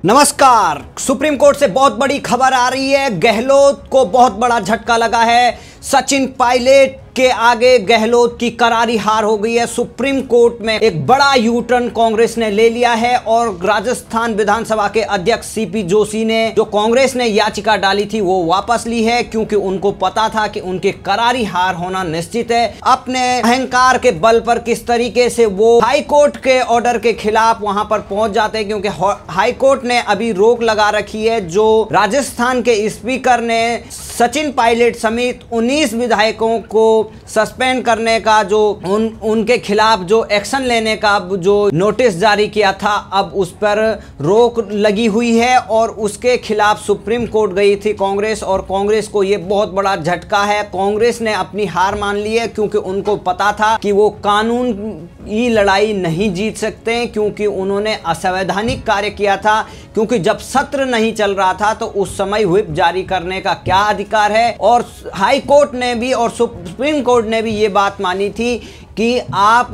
नमस्कार। Supreme court से बहुत बड़ी खबर आ रही है। गहलोत को बहुत बड़ा झटका लगा है। सचिन पायलट के आगे गहलोत की करारी हार हो गई है। सुप्रीम कोर्ट में एक बड़ा यू टर्न कांग्रेस ने ले लिया है और राजस्थान विधानसभा के अध्यक्ष सीपी जोशी ने जो कांग्रेस ने याचिका डाली थी वो वापस ली है, क्योंकि उनको पता था कि उनके करारी हार होना निश्चित है। अपने अहंकार के बल पर किस तरीके से वो हाई कोर्ट के ऑर्डर के खिलाफ वहां पर पहुंच जाते हैं, क्योंकि हाई कोर्ट ने अभी रोक लगा रखी है। जो राजस्थान के स्पीकर ने सचिन पायलट समेत 19 विधायकों को सस्पेंड करने का जो उनके खिलाफ जो एक्शन लेने का जो नोटिस जारी किया था, अब उस पर रोक लगी हुई है और उसके खिलाफ सुप्रीम कोर्ट गई थी कांग्रेस। और कांग्रेस को ये बहुत बड़ा झटका है। कांग्रेस ने अपनी हार मान ली है, क्योंकि उनको पता था कि वो कानून की लड़ाई नहीं जीत सकते, क्योंकि उन्होंने असंवैधानिक कार्य किया था। क्योंकि जब सत्र नहीं चल रहा था तो उस समय व्हिप जारी करने का क्या अधिकार है। और हाई कोर्ट ने भी और सुप्रीम कोर्ट ने भी ये बात मानी थी कि आप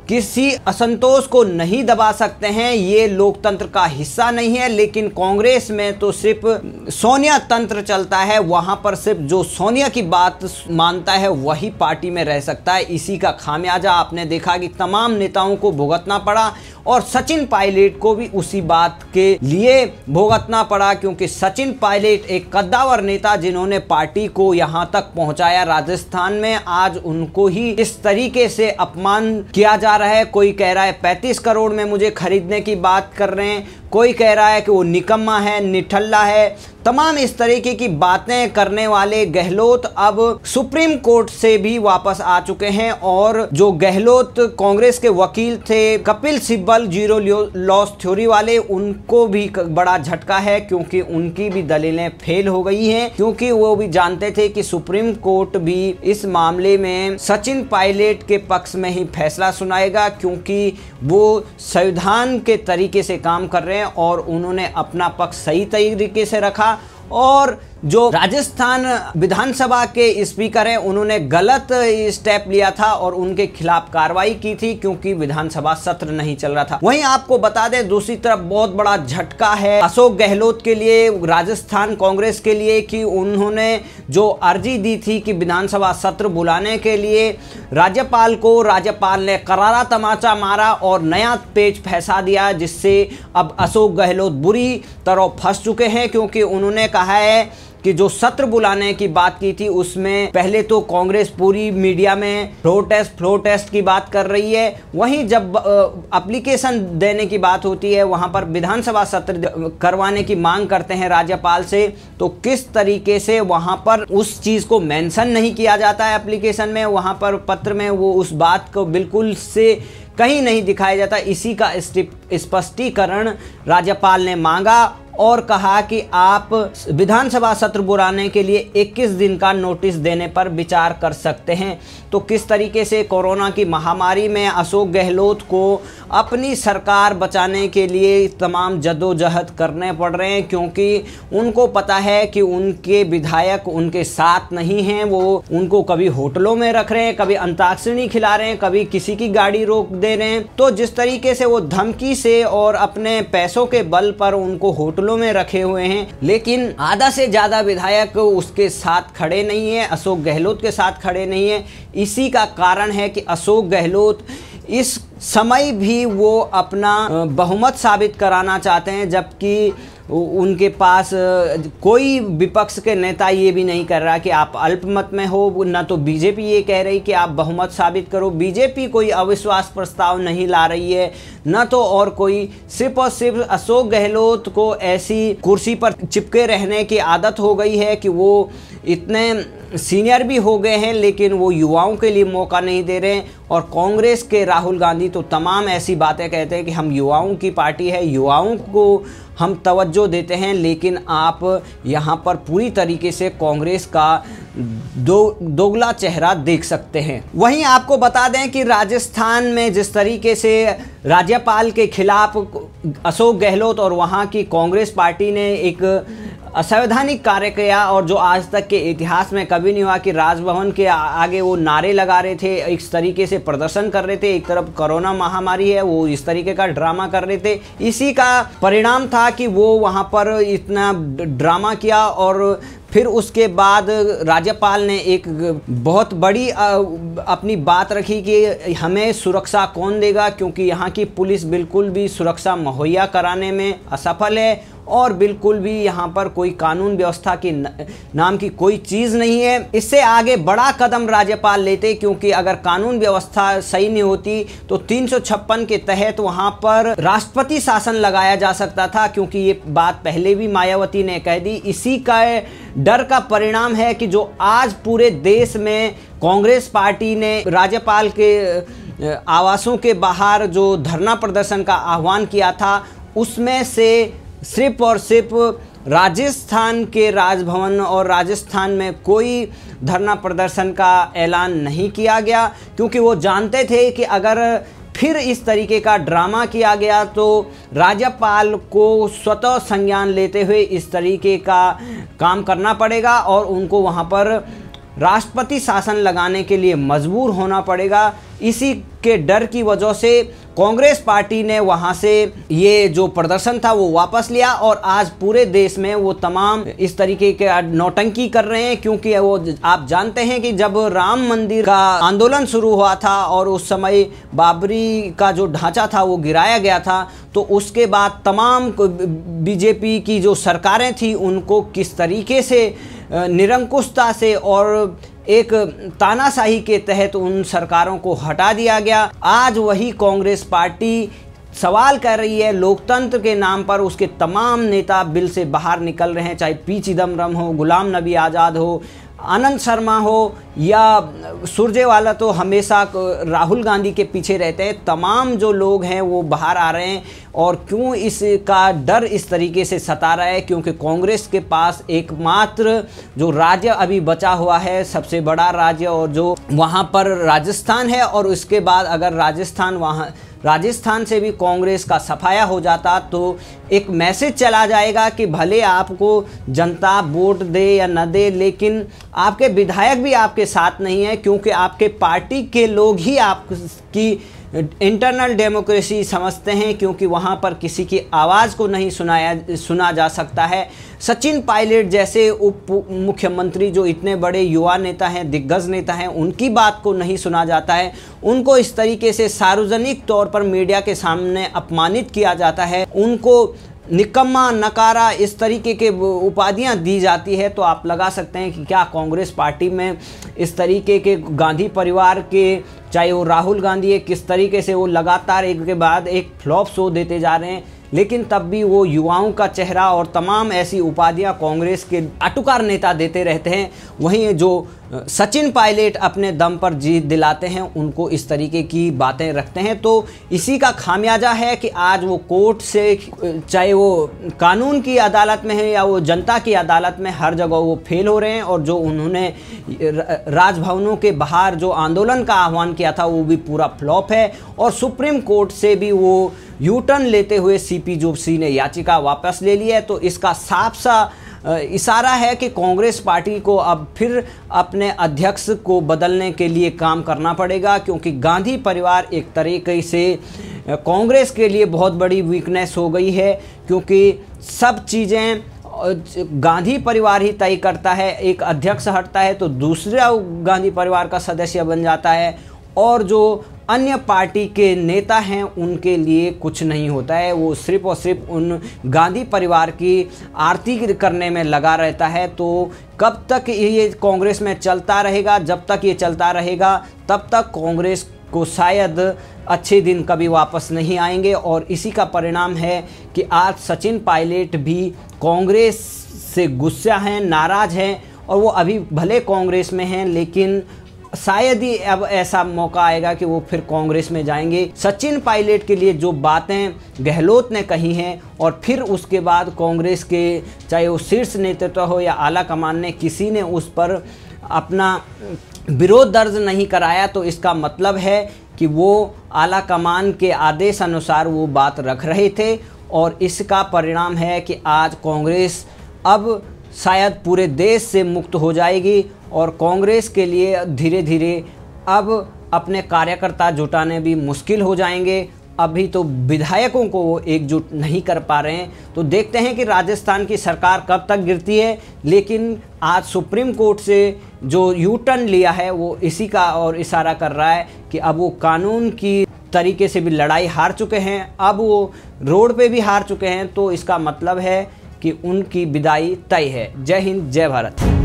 किसी असंतोष को नहीं दबा सकते हैं, ये लोकतंत्र का हिस्सा नहीं है। लेकिन कांग्रेस में तो सिर्फ सोनिया तंत्र चलता है। वहां पर सिर्फ जो सोनिया की बात मानता है वही पार्टी में रह सकता है। इसी का खामियाजा आपने देखा कि तमाम नेताओं को भुगतना पड़ा और सचिन पायलट को भी उसी बात के लिए भुगतना पड़ा, क्योंकि सचिन पायलट एक कद्दावर नेता जिन्होंने पार्टी को यहां तक पहुंचाया राजस्थान में, आज उनको ही इस तरीके से अपमान किया जा रहा है। कोई कह रहा है 35 करोड़ में मुझे खरीदने की बात कर रहे हैं, कोई कह रहा है कि वो निकम्मा है, निठल्ला है। तमाम इस तरीके की बातें करने वाले गहलोत अब सुप्रीम कोर्ट से भी वापस आ चुके हैं। और जो गहलोत कांग्रेस के वकील थे Kapil Sibal zero loss theory वाले, उनको भी बड़ा झटका है, क्योंकि उनकी भी दलीलें फेल हो गई हैं। क्योंकि वो भी जानते थे कि सुप्रीम कोर्ट भी इस मामले में सचिन पायलट के पक्ष में ही फैसला सुनाएगा, क्योंकि वो संविधान के तरीके से काम कर रहे हैं और उन्होंने अपना पक्ष सही तरीके से रखा। और जो राजस्थान विधानसभा के स्पीकर हैं उन्होंने गलत स्टेप लिया था और उनके खिलाफ कार्रवाई की थी, क्योंकि विधानसभा सत्र नहीं चल रहा था। वहीं आपको बता दें दूसरी तरफ बहुत बड़ा झटका है अशोक गहलोत के लिए, राजस्थान कांग्रेस के लिए, कि उन्होंने जो अर्जी दी थी कि विधानसभा सत्र बुलाने के लिए राज्यपाल को, राज्यपाल ने करारा तमाचा मारा और नया पेज फंसा दिया, जिससे अब अशोक गहलोत बुरी तरह फंस चुके हैं। क्योंकि उन्होंने कहा है कि जो सत्र बुलाने की बात की थी उसमें पहले तो कांग्रेस पूरी मीडिया में फ्लोर टेस्ट की बात कर रही है, वहीं जब एप्लीकेशन देने की बात होती है वहां पर विधानसभा सत्र करवाने की मांग करते हैं राज्यपाल से, तो किस तरीके से वहां पर उस चीज को मेंशन नहीं किया जाता है एप्लीकेशन में, वहां पर पत्र में वो उस बात को बिल्कुल से कहीं नहीं दिखाया जाता। इसी का स्पष्टीकरण राज्यपाल ने मांगा और कहा कि आप विधानसभा सत्र बुलाने के लिए 21 दिन का नोटिस देने पर विचार कर सकते हैं। तो किस तरीके से कोरोना की महामारी में अशोक गहलोत को अपनी सरकार बचाने के लिए तमाम जद्दोजहद करने पड़ रहे हैं, क्योंकि उनको पता है कि उनके विधायक उनके साथ नहीं हैं। वो उनको कभी होटलों में रख रहे हैं, कभी अंताक्षरी खिला रहे हैं, कभी किसी की गाड़ी रोक दे रहे हैं। तो जिस तरीके से वो धमकी से और अपने पैसों के बल पर उनको होटलों में रखे हुए हैं, लेकिन आधा से ज्यादा विधायक उसके साथ खड़े नहीं है, अशोक गहलोत के साथ खड़े नहीं है। इसी का कारण है कि अशोक गहलोत इस समय भी वो अपना बहुमत साबित कराना चाहते हैं, जबकि उनके पास कोई विपक्ष के नेता ये भी नहीं कर रहा कि आप अल्पमत में हो, ना तो बीजेपी ये कह रही कि आप बहुमत साबित करो। बीजेपी कोई अविश्वास प्रस्ताव नहीं ला रही है, न तो और कोई। सिर्फ और सिर्फ अशोक गहलोत को ऐसी कुर्सी पर चिपके रहने की आदत हो गई है कि वो इतने सीनियर भी हो गए हैं, लेकिन वो युवाओं के लिए मौका नहीं दे रहे हैं। और कांग्रेस के राहुल गांधी तो तमाम ऐसी बातें कहते हैं कि हम युवाओं की पार्टी है, युवाओं को हम तवज्जो देते हैं, लेकिन आप यहाँ पर पूरी तरीके से कांग्रेस का दोगला चेहरा देख सकते हैं। वहीं आपको बता दें कि राजस्थान में जिस तरीके से राज्यपाल के खिलाफ अशोक गहलोत और वहाँ की कांग्रेस पार्टी ने एक असंवैधानिक कार्य किया और जो आज तक के इतिहास में कभी नहीं हुआ कि राजभवन के आगे वो नारे लगा रहे थे, इस तरीके से प्रदर्शन कर रहे थे। एक तरफ कोरोना महामारी है, वो इस तरीके का ड्रामा कर रहे थे। इसी का परिणाम था कि वो वहाँ पर इतना ड्रामा किया और फिर उसके बाद राज्यपाल ने एक बहुत बड़ी अपनी बात रखी कि हमें सुरक्षा कौन देगा, क्योंकि यहाँ की पुलिस बिल्कुल भी सुरक्षा मुहैया कराने में असफल है और बिल्कुल भी यहाँ पर कोई कानून व्यवस्था की नाम की कोई चीज़ नहीं है। इससे आगे बड़ा कदम राज्यपाल लेते, क्योंकि अगर कानून व्यवस्था सही नहीं होती तो 356 के तहत वहाँ पर राष्ट्रपति शासन लगाया जा सकता था, क्योंकि ये बात पहले भी मायावती ने कह दी। इसी का डर का परिणाम है कि जो आज पूरे देश में कांग्रेस पार्टी ने राज्यपाल के आवासों के बाहर जो धरना प्रदर्शन का आह्वान किया था, उसमें से सिर्फ और सिर्फ राजस्थान के राजभवन और राजस्थान में कोई धरना प्रदर्शन का ऐलान नहीं किया गया, क्योंकि वो जानते थे कि अगर फिर इस तरीके का ड्रामा किया गया तो राज्यपाल को स्वतः संज्ञान लेते हुए इस तरीके का काम करना पड़ेगा और उनको वहाँ पर राष्ट्रपति शासन लगाने के लिए मजबूर होना पड़ेगा। इसी के डर की वजह से कांग्रेस पार्टी ने वहां से ये जो प्रदर्शन था वो वापस लिया और आज पूरे देश में वो तमाम इस तरीके के नौटंकी कर रहे हैं, क्योंकि वो आप जानते हैं कि जब राम मंदिर का आंदोलन शुरू हुआ था और उस समय बाबरी का जो ढांचा था वो गिराया गया था, तो उसके बाद तमाम बीजेपी की जो सरकारें थी उनको किस तरीके से निरंकुशता से और एक तानाशाही के तहत उन सरकारों को हटा दिया गया। आज वही कांग्रेस पार्टी सवाल कर रही है लोकतंत्र के नाम पर। उसके तमाम नेता बिल से बाहर निकल रहे हैं, चाहे पी चिदम्बरम हो, गुलाम नबी आज़ाद हो, आनंद शर्मा हो या सुरजेवाला, तो हमेशा राहुल गांधी के पीछे रहते हैं। तमाम जो लोग हैं वो बाहर आ रहे हैं और क्यों इसका डर इस तरीके से सता रहा है, क्योंकि कांग्रेस के पास एकमात्र जो राज्य अभी बचा हुआ है, सबसे बड़ा राज्य, और जो वहाँ पर राजस्थान है, और उसके बाद अगर राजस्थान से भी कांग्रेस का सफाया हो जाता तो एक मैसेज चला जाएगा कि भले आपको जनता वोट दे या न दे, लेकिन आपके विधायक भी आपके साथ नहीं है, क्योंकि आपके पार्टी के लोग ही आपकी इंटरनल डेमोक्रेसी समझते हैं, क्योंकि वहाँ पर किसी की आवाज़ को नहीं सुना जा सकता है। सचिन पायलट जैसे उप मुख्यमंत्री जो इतने बड़े युवा नेता हैं, दिग्गज नेता हैं, उनकी बात को नहीं सुना जाता है। उनको इस तरीके से सार्वजनिक तौर पर मीडिया के सामने अपमानित किया जाता है, उनको निकम्मा, नकारा, इस तरीके के उपाधियां दी जाती है। तो आप लगा सकते हैं कि क्या कांग्रेस पार्टी में इस तरीके के गांधी परिवार के, चाहे वो राहुल गांधी है, किस तरीके से वो लगातार एक के बाद एक फ्लॉप शो देते जा रहे हैं, लेकिन तब भी वो युवाओं का चेहरा और तमाम ऐसी उपाधियां कांग्रेस के अटुकार नेता देते रहते हैं। वहीं जो सचिन पायलट अपने दम पर जीत दिलाते हैं, उनको इस तरीके की बातें रखते हैं। तो इसी का खामियाजा है कि आज वो कोर्ट से, चाहे वो कानून की अदालत में है या वो जनता की अदालत में, हर जगह वो फेल हो रहे हैं। और जो उन्होंने राजभवनों के बाहर जो आंदोलन का आह्वान किया था वो भी पूरा फ्लॉप है। और सुप्रीम कोर्ट से भी वो यू टर्न लेते हुए सीपी जोशी ने याचिका वापस ले ली है। तो इसका साफ सा इशारा है कि कांग्रेस पार्टी को अब फिर अपने अध्यक्ष को बदलने के लिए काम करना पड़ेगा, क्योंकि गांधी परिवार एक तरीके से कांग्रेस के लिए बहुत बड़ी वीकनेस हो गई है, क्योंकि सब चीज़ें गांधी परिवार ही तय करता है। एक अध्यक्ष हटता है तो दूसरा गांधी परिवार का सदस्य बन जाता है, और जो अन्य पार्टी के नेता हैं उनके लिए कुछ नहीं होता है। वो सिर्फ और सिर्फ उन गांधी परिवार की आरती करने में लगा रहता है। तो कब तक ये कांग्रेस में चलता रहेगा? जब तक ये चलता रहेगा तब तक कांग्रेस को शायद अच्छे दिन कभी वापस नहीं आएंगे। और इसी का परिणाम है कि आज सचिन पायलट भी कांग्रेस से गुस्सा हैं, नाराज़ हैं, और वो अभी भले कांग्रेस में हैं, लेकिन शायद ही अब ऐसा मौका आएगा कि वो फिर कांग्रेस में जाएंगे। सचिन पायलट के लिए जो बातें गहलोत ने कही हैं और फिर उसके बाद कांग्रेस के चाहे वो शीर्ष नेतृत्व हो या आला कमान ने, किसी ने उस पर अपना विरोध दर्ज नहीं कराया, तो इसका मतलब है कि वो आला कमान के आदेश अनुसार वो बात रख रहे थे। और इसका परिणाम है कि आज कांग्रेस अब शायद पूरे देश से मुक्त हो जाएगी और कांग्रेस के लिए धीरे धीरे अब अपने कार्यकर्ता जुटाने भी मुश्किल हो जाएंगे। अभी तो विधायकों को वो एकजुट नहीं कर पा रहे हैं। तो देखते हैं कि राजस्थान की सरकार कब तक गिरती है। लेकिन आज सुप्रीम कोर्ट से जो यू टर्न लिया है वो इसी का और इशारा कर रहा है कि अब वो कानून की तरीके से भी लड़ाई हार चुके हैं, अब वो रोड पे भी हार चुके हैं। तो इसका मतलब है कि उनकी विदाई तय है। जय हिंद, जय भारत।